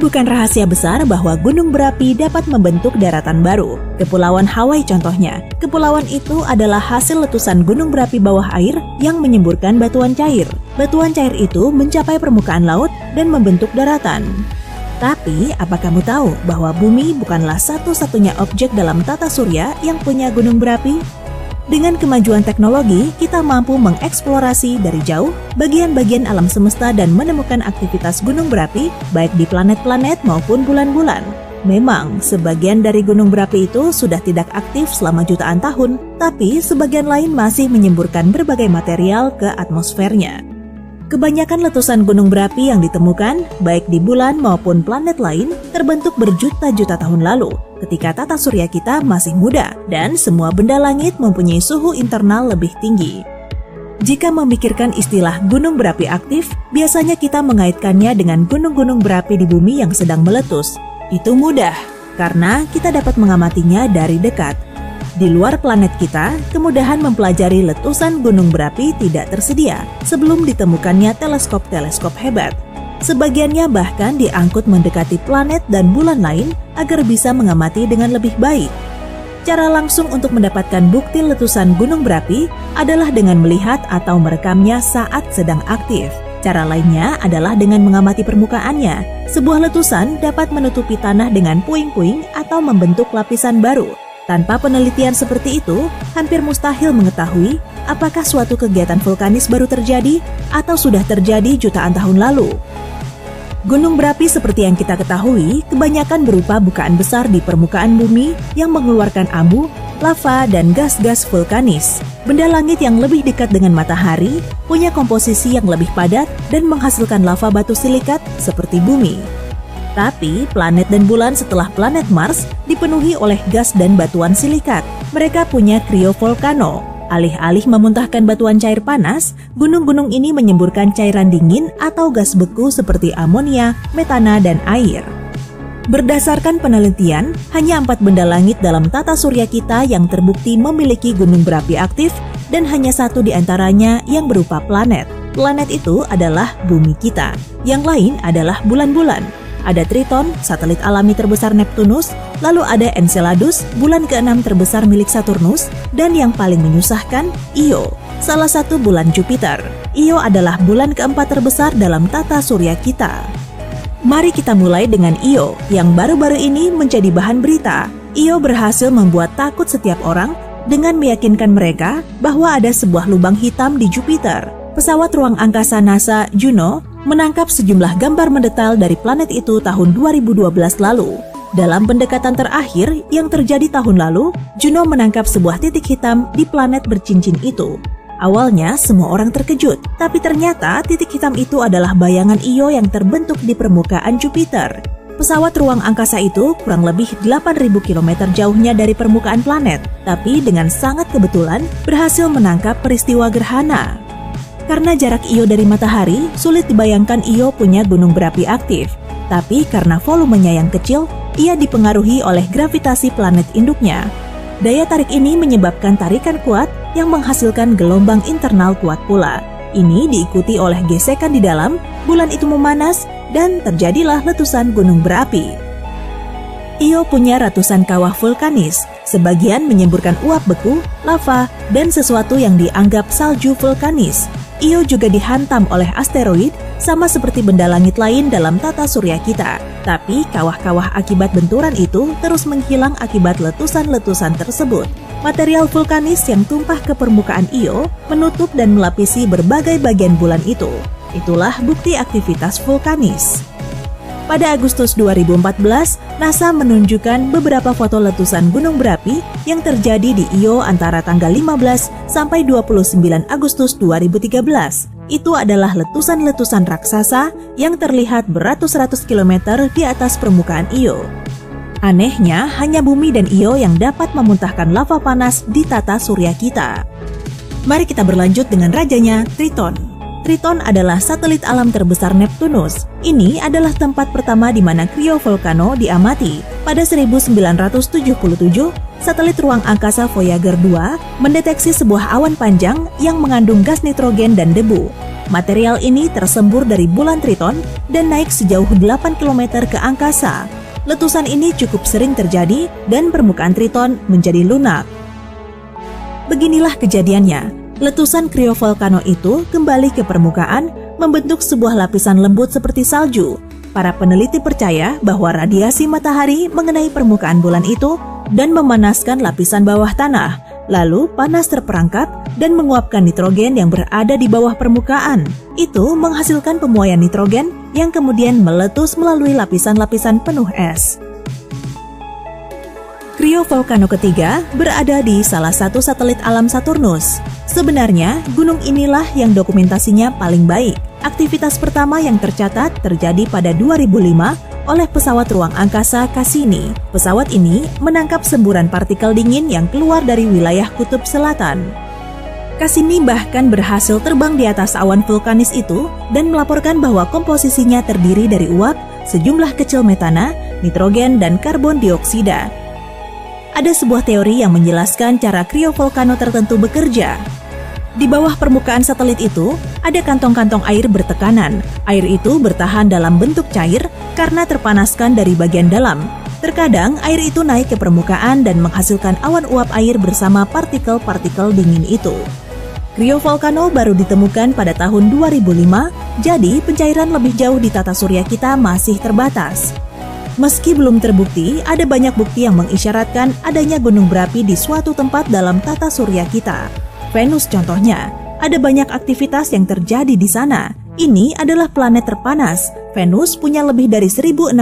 Bukan rahasia besar bahwa gunung berapi dapat membentuk daratan baru. Kepulauan Hawaii contohnya. Kepulauan itu adalah hasil letusan gunung berapi bawah air yang menyemburkan batuan cair. Batuan cair itu mencapai permukaan laut dan membentuk daratan. Tapi, apa kamu tahu bahwa bumi bukanlah satu-satunya objek dalam tata surya yang punya gunung berapi? Dengan kemajuan teknologi, kita mampu mengeksplorasi dari jauh bagian-bagian alam semesta dan menemukan aktivitas gunung berapi baik di planet-planet maupun bulan-bulan. Memang, sebagian dari gunung berapi itu sudah tidak aktif selama jutaan tahun, tapi sebagian lain masih menyemburkan berbagai material ke atmosfernya. Kebanyakan letusan gunung berapi yang ditemukan, baik di bulan maupun planet lain, terbentuk berjuta-juta tahun lalu, ketika tata surya kita masih muda dan semua benda langit mempunyai suhu internal lebih tinggi. Jika memikirkan istilah gunung berapi aktif, biasanya kita mengaitkannya dengan gunung-gunung berapi di bumi yang sedang meletus. Itu mudah, karena kita dapat mengamatinya dari dekat. Di luar planet kita, kemudahan mempelajari letusan gunung berapi tidak tersedia sebelum ditemukannya teleskop-teleskop hebat. Sebagiannya bahkan diangkut mendekati planet dan bulan lain agar bisa mengamati dengan lebih baik. Cara langsung untuk mendapatkan bukti letusan gunung berapi adalah dengan melihat atau merekamnya saat sedang aktif. Cara lainnya adalah dengan mengamati permukaannya. Sebuah letusan dapat menutupi tanah dengan puing-puing atau membentuk lapisan baru. Tanpa penelitian seperti itu, hampir mustahil mengetahui apakah suatu kegiatan vulkanis baru terjadi atau sudah terjadi jutaan tahun lalu. Gunung berapi seperti yang kita ketahui, kebanyakan berupa bukaan besar di permukaan bumi yang mengeluarkan abu, lava, dan gas-gas vulkanis. Benda langit yang lebih dekat dengan matahari punya komposisi yang lebih padat dan menghasilkan lava batu silikat seperti bumi. Tapi, planet dan bulan setelah planet Mars dipenuhi oleh gas dan batuan silikat. Mereka punya kriovolcano. Alih-alih memuntahkan batuan cair panas, gunung-gunung ini menyemburkan cairan dingin atau gas beku seperti amonia, metana, dan air. Berdasarkan penelitian, hanya 4 benda langit dalam tata surya kita yang terbukti memiliki gunung berapi aktif dan hanya 1 di antaranya yang berupa planet. Planet itu adalah bumi kita. Yang lain adalah bulan-bulan. Ada Triton, satelit alami terbesar Neptunus, lalu ada Enceladus, bulan ke-6 terbesar milik Saturnus, dan yang paling menyusahkan, Io, salah satu bulan Jupiter. Io adalah bulan ke-4 terbesar dalam tata surya kita. Mari kita mulai dengan Io, yang baru-baru ini menjadi bahan berita. Io berhasil membuat takut setiap orang dengan meyakinkan mereka bahwa ada sebuah lubang hitam di Jupiter. Pesawat ruang angkasa NASA Juno menangkap sejumlah gambar mendetail dari planet itu tahun 2012 lalu. Dalam pendekatan terakhir yang terjadi tahun lalu, Juno menangkap sebuah titik hitam di planet bercincin itu. Awalnya semua orang terkejut, tapi ternyata titik hitam itu adalah bayangan Io yang terbentuk di permukaan Jupiter. Pesawat ruang angkasa itu kurang lebih 8.000 km jauhnya dari permukaan planet, tapi dengan sangat kebetulan berhasil menangkap peristiwa gerhana. Karena jarak Io dari matahari, sulit dibayangkan Io punya gunung berapi aktif. Tapi karena volumenya yang kecil, ia dipengaruhi oleh gravitasi planet induknya. Daya tarik ini menyebabkan tarikan kuat yang menghasilkan gelombang internal kuat pula. Ini diikuti oleh gesekan di dalam, bulan itu memanas, dan terjadilah letusan gunung berapi. Io punya ratusan kawah vulkanis, sebagian menyemburkan uap beku, lava, dan sesuatu yang dianggap salju vulkanis. Io juga dihantam oleh asteroid sama seperti benda langit lain dalam tata surya kita. Tapi kawah-kawah akibat benturan itu terus menghilang akibat letusan-letusan tersebut. Material vulkanis yang tumpah ke permukaan Io menutup dan melapisi berbagai bagian bulan itu. Itulah bukti aktivitas vulkanis. Pada Agustus 2014, NASA menunjukkan beberapa foto letusan gunung berapi yang terjadi di Io antara tanggal 15 sampai 29 Agustus 2013. Itu adalah letusan-letusan raksasa yang terlihat beratus-ratus kilometer di atas permukaan Io. Anehnya, hanya bumi dan Io yang dapat memuntahkan lava panas di tata surya kita. Mari kita berlanjut dengan rajanya, Triton. Triton adalah satelit alam terbesar Neptunus. Ini adalah tempat pertama di mana kriovolcano diamati. Pada 1977, satelit ruang angkasa Voyager 2 mendeteksi sebuah awan panjang yang mengandung gas nitrogen dan debu. Material ini tersembur dari bulan Triton dan naik sejauh 8 km ke angkasa. Letusan ini cukup sering terjadi dan permukaan Triton menjadi lunak. Beginilah kejadiannya. Letusan kriovolcano itu kembali ke permukaan, membentuk sebuah lapisan lembut seperti salju. Para peneliti percaya bahwa radiasi matahari mengenai permukaan bulan itu dan memanaskan lapisan bawah tanah. Lalu panas terperangkap dan menguapkan nitrogen yang berada di bawah permukaan. Itu menghasilkan pemuaian nitrogen yang kemudian meletus melalui lapisan-lapisan penuh es. Kriovolcano ketiga berada di salah satu satelit alam Saturnus. Sebenarnya, gunung inilah yang dokumentasinya paling baik. Aktivitas pertama yang tercatat terjadi pada 2005 oleh pesawat ruang angkasa Cassini. Pesawat ini menangkap semburan partikel dingin yang keluar dari wilayah kutub selatan. Cassini bahkan berhasil terbang di atas awan vulkanis itu dan melaporkan bahwa komposisinya terdiri dari uap, sejumlah kecil metana, nitrogen, dan karbon dioksida. Ada sebuah teori yang menjelaskan cara kriovolcano tertentu bekerja. Di bawah permukaan satelit itu, ada kantong-kantong air bertekanan. Air itu bertahan dalam bentuk cair karena terpanaskan dari bagian dalam. Terkadang, air itu naik ke permukaan dan menghasilkan awan uap air bersama partikel-partikel dingin itu. Kriovolcano baru ditemukan pada tahun 2005, jadi pencairan lebih jauh di tata surya kita masih terbatas. Meski belum terbukti, ada banyak bukti yang mengisyaratkan adanya gunung berapi di suatu tempat dalam tata surya kita. Venus contohnya, ada banyak aktivitas yang terjadi di sana. Ini adalah planet terpanas. Venus punya lebih dari 1.600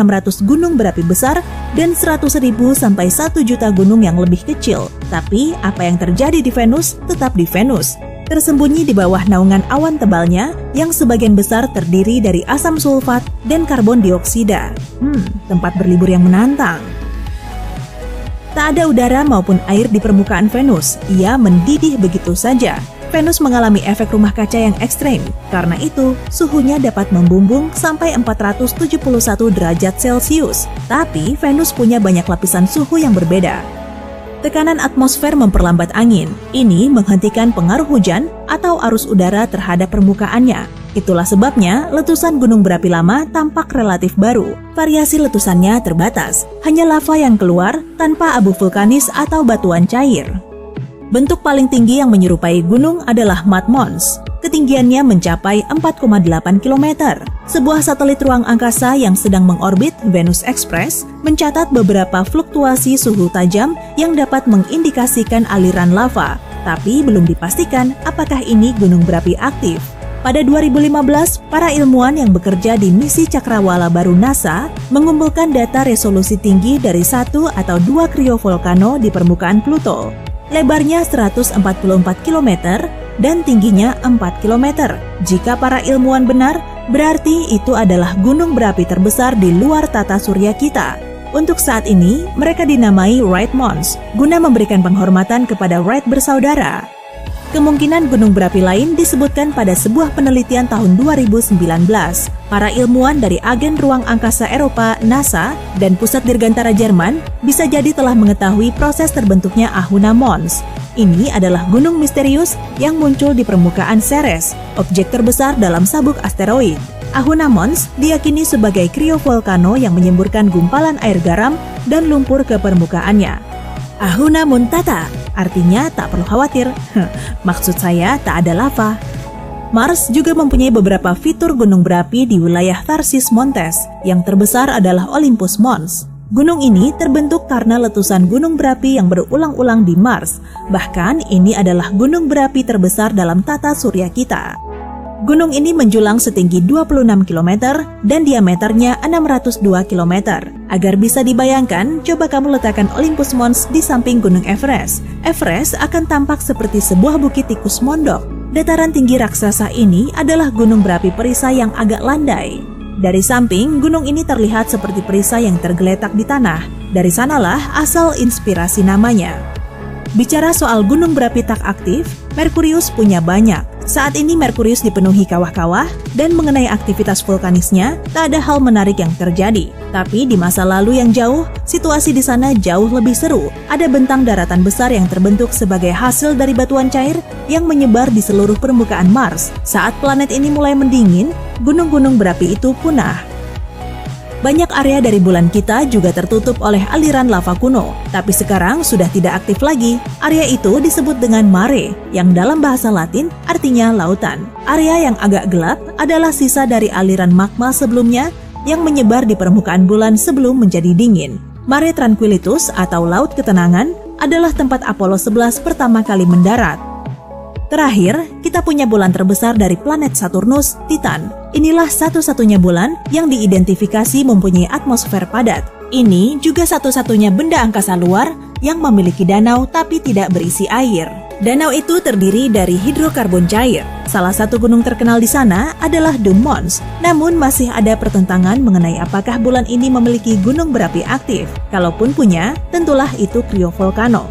gunung berapi besar dan 100.000 sampai 1 juta gunung yang lebih kecil. Tapi apa yang terjadi di Venus tetap di Venus. Tersembunyi di bawah naungan awan tebalnya yang sebagian besar terdiri dari asam sulfat dan karbon dioksida. Tempat berlibur yang menantang. Tak ada udara maupun air di permukaan Venus, ia mendidih begitu saja. Venus mengalami efek rumah kaca yang ekstrem, karena itu suhunya dapat membumbung sampai 471 derajat Celcius. Tapi Venus punya banyak lapisan suhu yang berbeda. Tekanan atmosfer memperlambat angin, ini menghentikan pengaruh hujan atau arus udara terhadap permukaannya. Itulah sebabnya letusan gunung berapi lama tampak relatif baru. Variasi letusannya terbatas, hanya lava yang keluar tanpa abu vulkanis atau batuan cair. Bentuk paling tinggi yang menyerupai gunung adalah Mud Mons. Ketinggiannya mencapai 4,8 km. Sebuah satelit ruang angkasa yang sedang mengorbit Venus Express mencatat beberapa fluktuasi suhu tajam yang dapat mengindikasikan aliran lava, tapi belum dipastikan apakah ini gunung berapi aktif. Pada 2015, para ilmuwan yang bekerja di misi Cakrawala baru NASA mengumpulkan data resolusi tinggi dari 1 atau 2 kriovolcano di permukaan Pluto. Lebarnya 144 km dan tingginya 4 km. Jika para ilmuwan benar, berarti itu adalah gunung berapi terbesar di luar tata surya kita. Untuk saat ini, mereka dinamai Wright Mons, guna memberikan penghormatan kepada Wright bersaudara. Kemungkinan gunung berapi lain disebutkan pada sebuah penelitian tahun 2019. Para ilmuwan dari Agen Ruang Angkasa Eropa (NASA) dan Pusat Dirgantara Jerman bisa jadi telah mengetahui proses terbentuknya Ahuna Mons. Ini adalah gunung misterius yang muncul di permukaan Ceres, objek terbesar dalam sabuk asteroid. Ahuna Mons diyakini sebagai kriovolcano yang menyemburkan gumpalan air garam dan lumpur ke permukaannya. Ahuna Muntata, artinya tak perlu khawatir. Maksud saya tak ada lava. Mars juga mempunyai beberapa fitur gunung berapi di wilayah Tharsis Montes. Yang terbesar adalah Olympus Mons. Gunung ini terbentuk karena letusan gunung berapi yang berulang-ulang di Mars. Bahkan ini adalah gunung berapi terbesar dalam tata surya kita. Gunung ini menjulang setinggi 26 km dan diameternya 602 km. Agar bisa dibayangkan, coba kamu letakkan Olympus Mons di samping Gunung Everest. Everest akan tampak seperti sebuah bukit tikus mondok. Dataran tinggi raksasa ini adalah gunung berapi perisai yang agak landai. Dari samping, gunung ini terlihat seperti perisai yang tergeletak di tanah. Dari sanalah asal inspirasi namanya. Bicara soal gunung berapi tak aktif, Merkurius punya banyak. Saat ini Merkurius dipenuhi kawah-kawah, dan mengenai aktivitas vulkanisnya, tak ada hal menarik yang terjadi. Tapi di masa lalu yang jauh, situasi di sana jauh lebih seru. Ada bentang daratan besar yang terbentuk sebagai hasil dari batuan cair yang menyebar di seluruh permukaan Mars. Saat planet ini mulai mendingin, gunung-gunung berapi itu punah. Banyak area dari bulan kita juga tertutup oleh aliran lava kuno, tapi sekarang sudah tidak aktif lagi. Area itu disebut dengan mare, yang dalam bahasa Latin artinya lautan. Area yang agak gelap adalah sisa dari aliran magma sebelumnya yang menyebar di permukaan bulan sebelum menjadi dingin. Mare Tranquilitus atau Laut Ketenangan adalah tempat Apollo 11 pertama kali mendarat. Terakhir, kita punya bulan terbesar dari planet Saturnus, Titan. Inilah satu-satunya bulan yang diidentifikasi mempunyai atmosfer padat. Ini juga satu-satunya benda angkasa luar yang memiliki danau tapi tidak berisi air. Danau itu terdiri dari hidrokarbon cair. Salah satu gunung terkenal di sana adalah Dome Mons. Namun masih ada pertentangan mengenai apakah bulan ini memiliki gunung berapi aktif. Kalaupun punya, tentulah itu kriovolcano.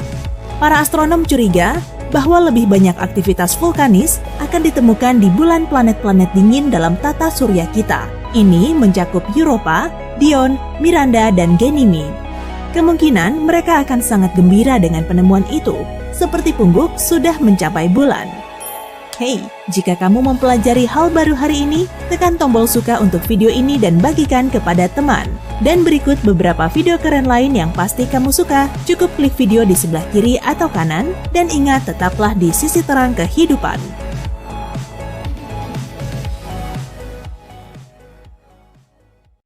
Para astronom curiga bahwa lebih banyak aktivitas vulkanis akan ditemukan di bulan planet-planet dingin dalam tata surya kita. Ini mencakup Europa, Dione, Miranda, dan Ganymede. Kemungkinan mereka akan sangat gembira dengan penemuan itu, seperti pungguk sudah mencapai bulan. Hey, jika kamu mempelajari hal baru hari ini, tekan tombol suka untuk video ini dan bagikan kepada teman. Dan berikut beberapa video keren lain yang pasti kamu suka. Cukup klik video di sebelah kiri atau kanan, dan ingat tetaplah di sisi terang kehidupan.